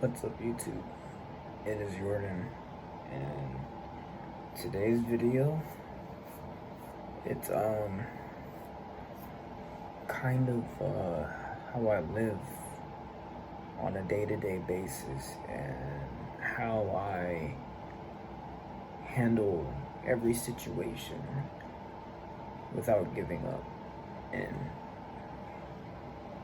What's up, YouTube? It is Jordan, and today's video, it's kind of how I live on a day-to-day basis and how I handle every situation without giving up. And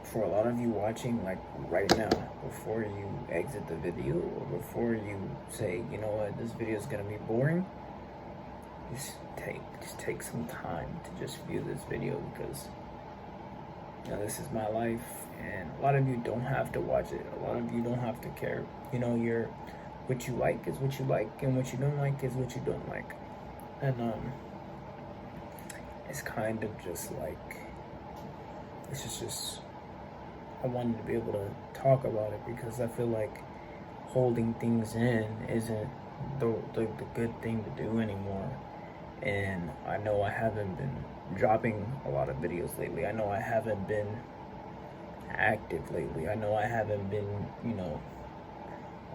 for a lot of you watching, like right now, before you exit the video or before you say, you know what, this video is gonna be boring, just take some time to just view this video, because this is my life, and a lot of you don't have to watch it. A lot of you don't have to care. You're what you like is what you like, and what you don't like is what you don't like. And it's kind of just like, it's just I wanted to be able to talk about it, because I feel like holding things in isn't the good thing to do anymore. And I know I haven't been dropping a lot of videos lately. I know I haven't been active lately. I know I haven't been,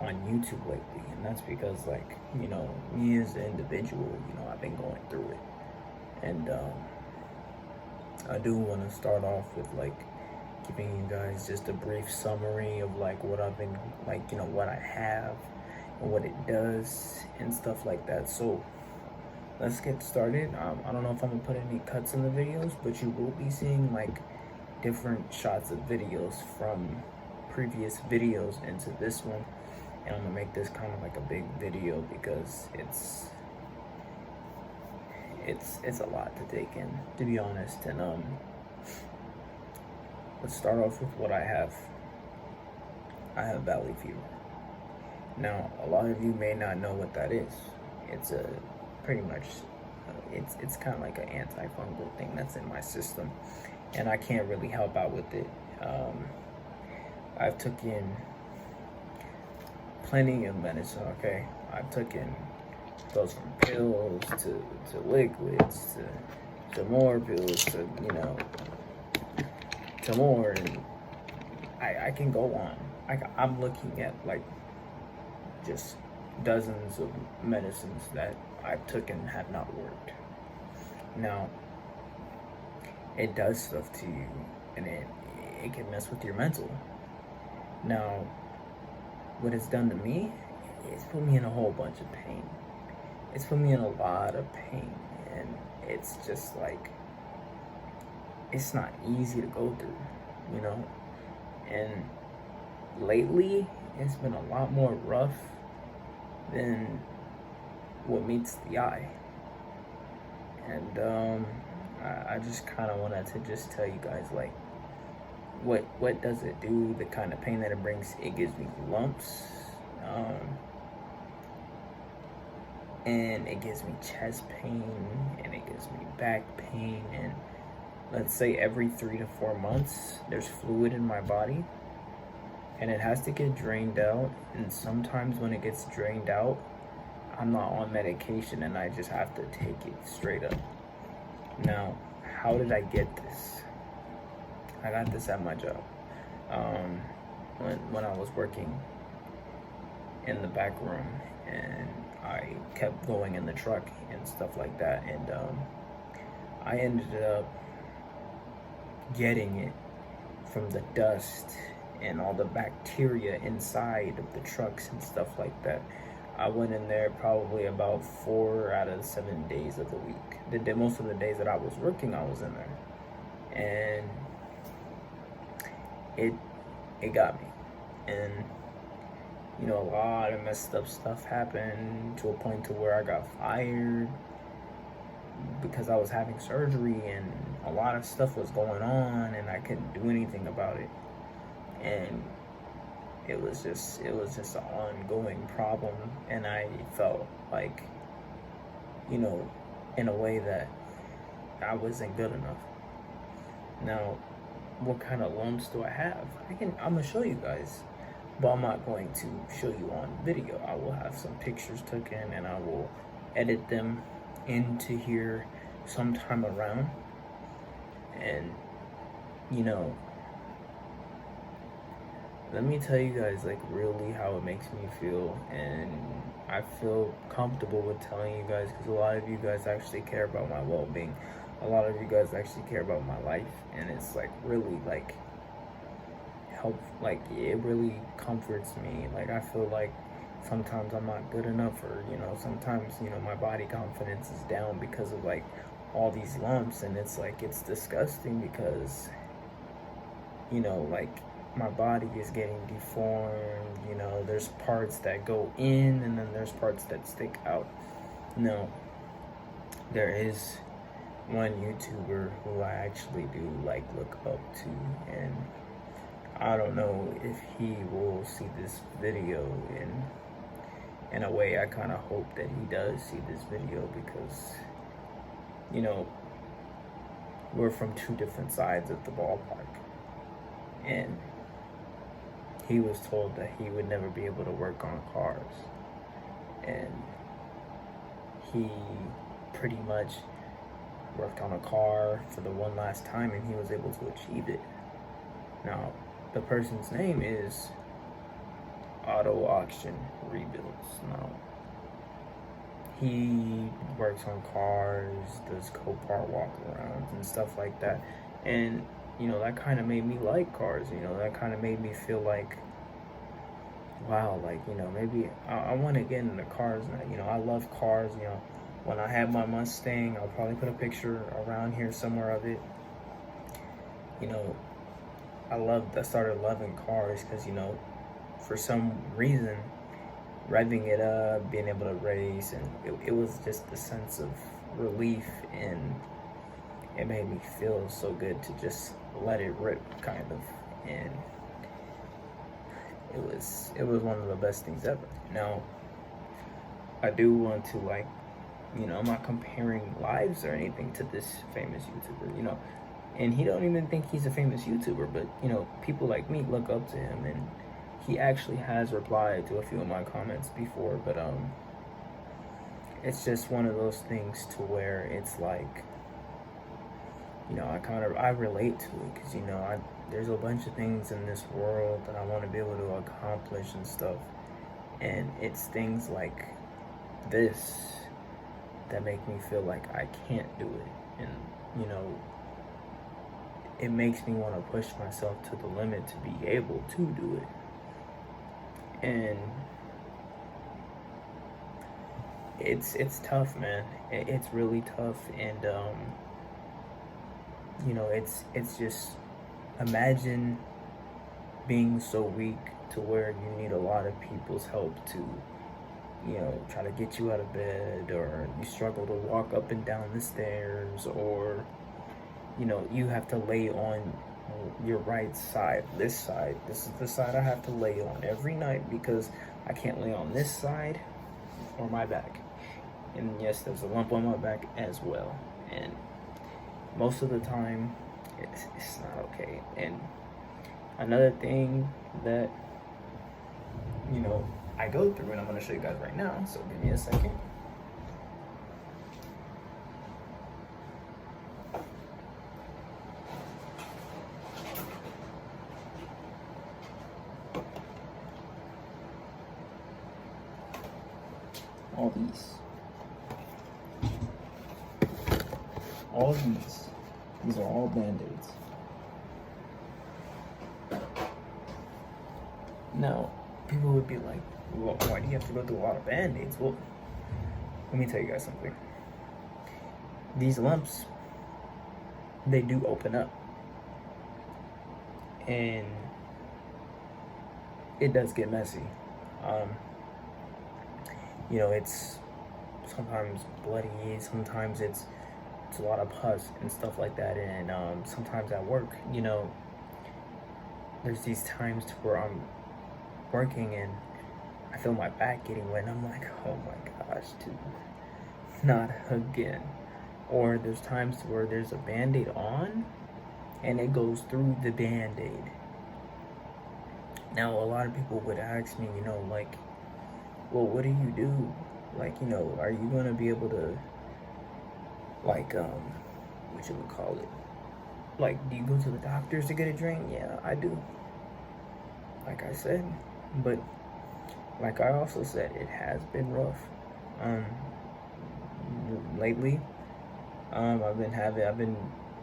on YouTube lately. And that's because, like, me as an individual, I've been going through it. And I do want to start off with, like, giving you guys just a brief summary of, like, what I've been, like, what I have and what it does and stuff like that. So let's get started. I don't know if I'm gonna put any cuts in the videos, but you will be seeing like different shots of videos from previous videos into this one. And I'm gonna make this kind of like a big video, because it's a lot to take in, to be honest. And let's start off with what I have. I have valley fever. Now, a lot of you may not know what that is. It's a pretty much, it's kind of like an antifungal thing that's in my system, and I can't really help out with it. I've taken plenty of medicine. Okay, I've taken those from pills to liquids to more pills to to more, and I can go on. I'm looking at like just dozens of medicines that I've taken have not worked. Now, it does stuff to you, and it can mess with your mental. Now, what it's done to me, it's put me in a whole bunch of pain. It's put me in a lot of pain, and it's just like, it's not easy to go through, And lately, it's been a lot more rough than what meets the eye. And I just kind of wanted to just tell you guys, like, what does it do, the kind of pain that it brings. It gives me lumps, and it gives me chest pain, and it gives me back pain, and let's say every 3 to 4 months there's fluid in my body, and it has to get drained out. And sometimes when it gets drained out, I'm not on medication, and I just have to take it straight up. Now, how did I get this? I got this at my job. When I was working in the back room, and I kept going in the truck and stuff like that, and I ended up getting it from the dust and all the bacteria inside of the trucks and stuff like that. I went in there probably about 4 out of 7 days of the week. Most of the days that I was working, I was in there, and it got me. And a lot of messed up stuff happened, to a point to where I got fired because I was having surgery, and a lot of stuff was going on, and I couldn't do anything about it. And it was just an ongoing problem, and I felt like, in a way that I wasn't good enough. Now, what kind of lumps do I have? I'm gonna show you guys, but I'm not going to show you on video. I will have some pictures taken, and I will edit them into here sometime around. And let me tell you guys like really how it makes me feel, and I feel comfortable with telling you guys because a lot of you guys actually care about my well-being. A lot of you guys actually care about my life, and it's like really like help, like it really comforts me. Like I feel like sometimes I'm not good enough, or sometimes my body confidence is down because of like all these lumps, and it's like it's disgusting because like my body is getting deformed. There's parts that go in and then there's parts that stick out. Now, there is one YouTuber who I actually do like look up to, and I don't know if he will see this video. In a way, I kind of hope that he does see this video because we're from two different sides of the ballpark, and he was told that he would never be able to work on cars, and he pretty much worked on a car for the one last time, and he was able to achieve it. Now, the person's name is Auto Auction Rebuilds. Now, he works on cars, does Copart walk-arounds and stuff like that, and that kind of made me like cars. That kind of made me feel like, wow, like maybe I want to get into cars now. I love cars. When I have my Mustang, I'll probably put a picture around here somewhere of it. I started loving cars because for some reason, revving it up, being able to race, and it was just a sense of relief, and it made me feel so good to just let it rip, kind of. And it was one of the best things ever. Now, I do want to I'm not comparing lives or anything to this famous YouTuber, and he don't even think he's a famous YouTuber, but people like me look up to him, and he actually has replied to a few of my comments before. But it's just one of those things to where it's like, I relate to it because there's a bunch of things in this world that I want to be able to accomplish and stuff, and it's things like this that make me feel like I can't do it, and it makes me want to push myself to the limit to be able to do it. And it's tough, man. It's really tough, and it's just, imagine being so weak to where you need a lot of people's help to try to get you out of bed, or you struggle to walk up and down the stairs, or you have to lay on your right side. This is the side I have to lay on every night because I can't lay on this side or my back. And yes, there's a lump on my back as well, and most of the time it's not okay. And another thing that I go through, and I'm going to show you guys right now, so give me a second. These are all Band-Aids. Now, people would be like, well, why do you have to go through a lot of Band-Aids? Well, let me tell you guys something. These lumps, they do open up, and it does get messy. It's sometimes bloody, sometimes it's a lot of pus and stuff like that, and sometimes at work, there's these times where I'm working and I feel my back getting wet, and I'm like, oh my gosh, dude, not again. Or there's times where there's a Band-Aid on and it goes through the Band-Aid. Now, a lot of people would ask me, like, well, what do you do? Like, are you gonna be able to, like, what you would call it? Like, do you go to the doctors to get a drink? Yeah, I do. like I said, but like I also said, it has been rough. Lately, I've been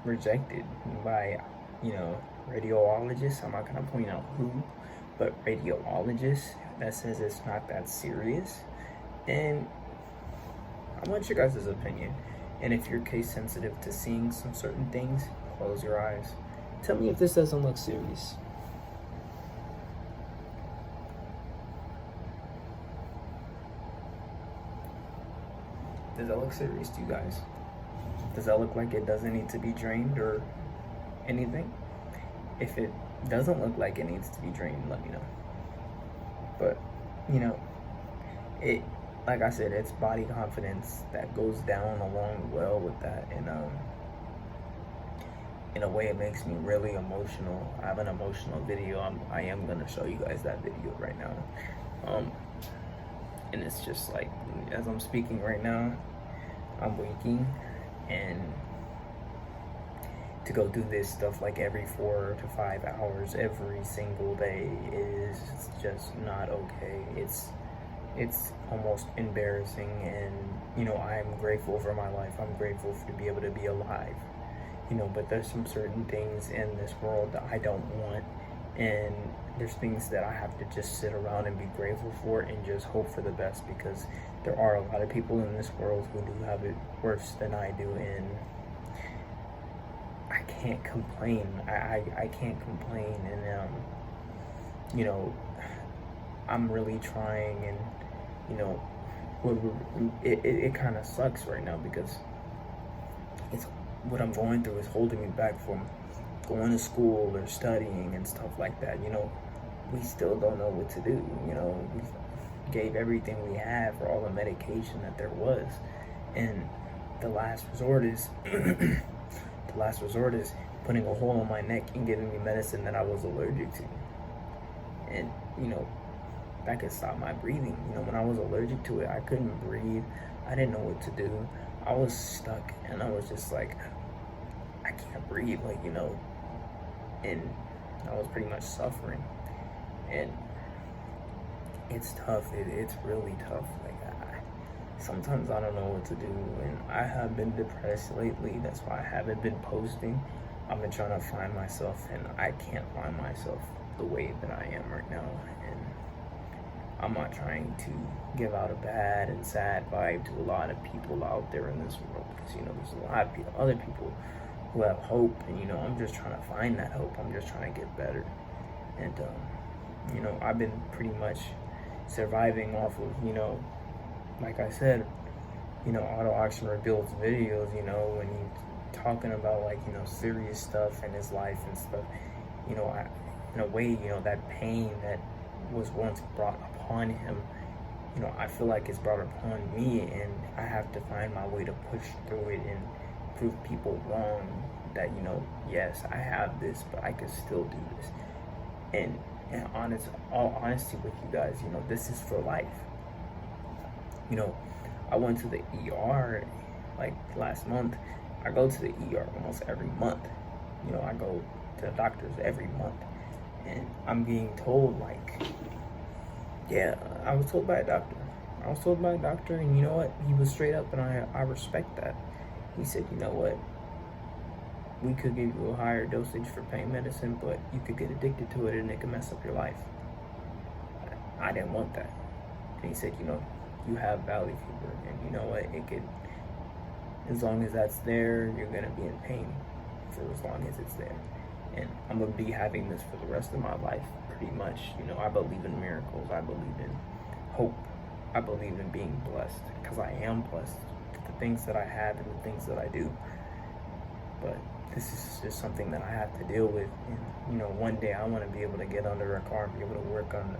rejected by, radiologists. I'm not gonna point out who, but radiologists that says it's not that serious. And I want your guys' opinion. And if you're case sensitive to seeing some certain things, close your eyes. Tell me if this doesn't look serious. Does that look serious to you guys? Does that look like it doesn't need to be drained or anything? If it doesn't look like it needs to be drained, let me know. But, it, like I said, it's body confidence that goes down along well with that. And in a way, it makes me really emotional. I have an emotional video. I am gonna show you guys that video right now. And it's just like, as I'm speaking right now, I'm waking, and to go do this stuff like every 4 to 5 hours every single day is just not okay. It's almost embarrassing, and I'm grateful for my life. I'm grateful to be able to be alive. But there's some certain things in this world that I don't want, and there's things that I have to just sit around and be grateful for and just hope for the best, because there are a lot of people in this world who do have it worse than I do, and I can't complain. I can't complain, and I'm really trying, and it kind of sucks right now, because it's what I'm going through is holding me back from going to school or studying and stuff like that. We still don't know what to do. We gave everything we had for all the medication that there was, and the last resort is putting a hole in my neck and giving me medicine that I was allergic to. And that could stop my breathing. When I was allergic to it, I couldn't breathe. I didn't know what to do. I was stuck, and I was just like, I can't breathe, and I was pretty much suffering. And it's tough. It's really tough. Sometimes I don't know what to do, and I have been depressed lately. That's why I haven't been posting. I've been trying to find myself, and I can't find myself the way that I am right now. And I'm not trying to give out a bad and sad vibe to a lot of people out there in this world, because there's a lot of people, other people who have hope, and I'm just trying to find that hope. I'm just trying to get better. And I've been pretty much surviving off of like I said, Auto Auction Rebuilds videos, when he's talking about serious stuff in his life and stuff, in a way, that pain that was once brought upon him, I feel like it's brought upon me, and I have to find my way to push through it and prove people wrong that, yes, I have this, but I can still do this. And all honesty with you guys, this is for life. I went to the ER like last month. I go to the ER almost every month. I go to the doctors every month, and I'm being told I was told by a doctor. And you know what? He was straight up, and I respect that. He said, we could give you a higher dosage for pain medicine, but you could get addicted to it, and it could mess up your life. I didn't want that. And he said, you have valley fever, and you know what, it could, as long as that's there, you're gonna be in pain for as long as it's there. And I'm gonna be having this for the rest of my life, pretty much. I believe in miracles. I believe in hope. I believe in being blessed, because I am blessed with the things that I have and the things that I do. But this is just something that I have to deal with. And one day I want to be able to get under a car and be able to work on it.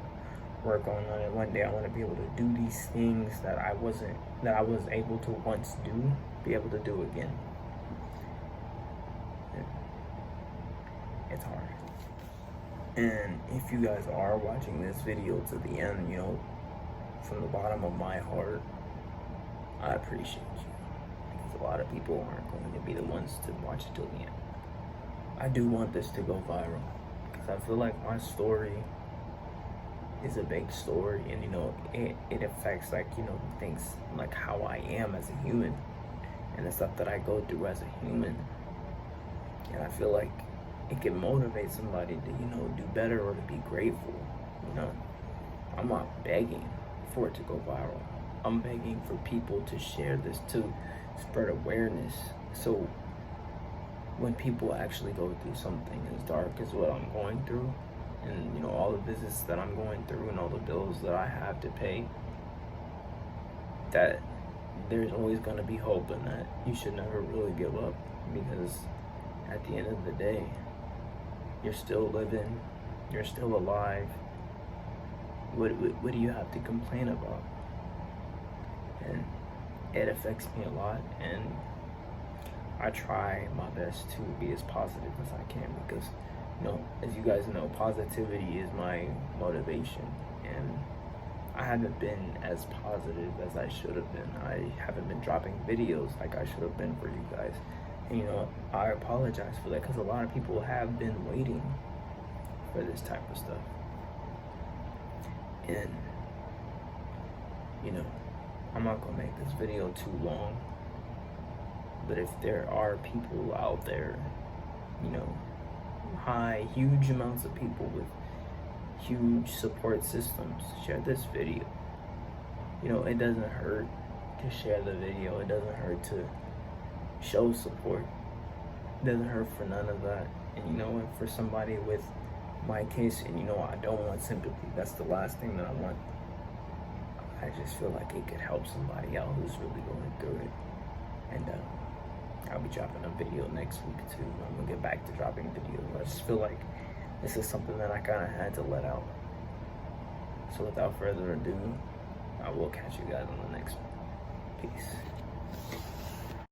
One day I want to be able to do these things that I was able to once do, be able to do again. It's hard. And if you guys are watching this video to the end, from the bottom of my heart, I appreciate you, because a lot of people aren't going to be the ones to watch it till the end. I do want this to go viral, because I feel like my story is a big story, and it affects, like, things like how I am as a human and the stuff that I go through as a human. And I feel like it can motivate somebody to do better or to be grateful. I'm not begging for it to go viral. I'm begging for people to share this, to spread awareness, so when people actually go through something as dark as what I'm going through, and all the business that I'm going through and all the bills that I have to pay, that there's always going to be hope, and that you should never really give up, because at the end of the day, you're still living, you're still alive. What do you have to complain about? And it affects me a lot, and I try my best to be as positive as I can, because as you guys know, positivity is my motivation, and I haven't been as positive as I should have been. I haven't been dropping videos like I should have been for you guys, and I apologize for that, because a lot of people have been waiting for this type of stuff. And I'm not gonna make this video too long, but if there are people out there, huge amounts of people with huge support systems, share this video. It doesn't hurt to share the video. It doesn't hurt to show support. It doesn't hurt for none of that. And for somebody with my case, and I don't want sympathy. That's the last thing that I want. I just feel like it could help somebody out who's really going through it. And I'll be dropping a video next week too. I'm gonna get back to dropping videos. I just feel like this is something that I kind of had to let out. So without further ado, I will catch you guys on the next one. Peace.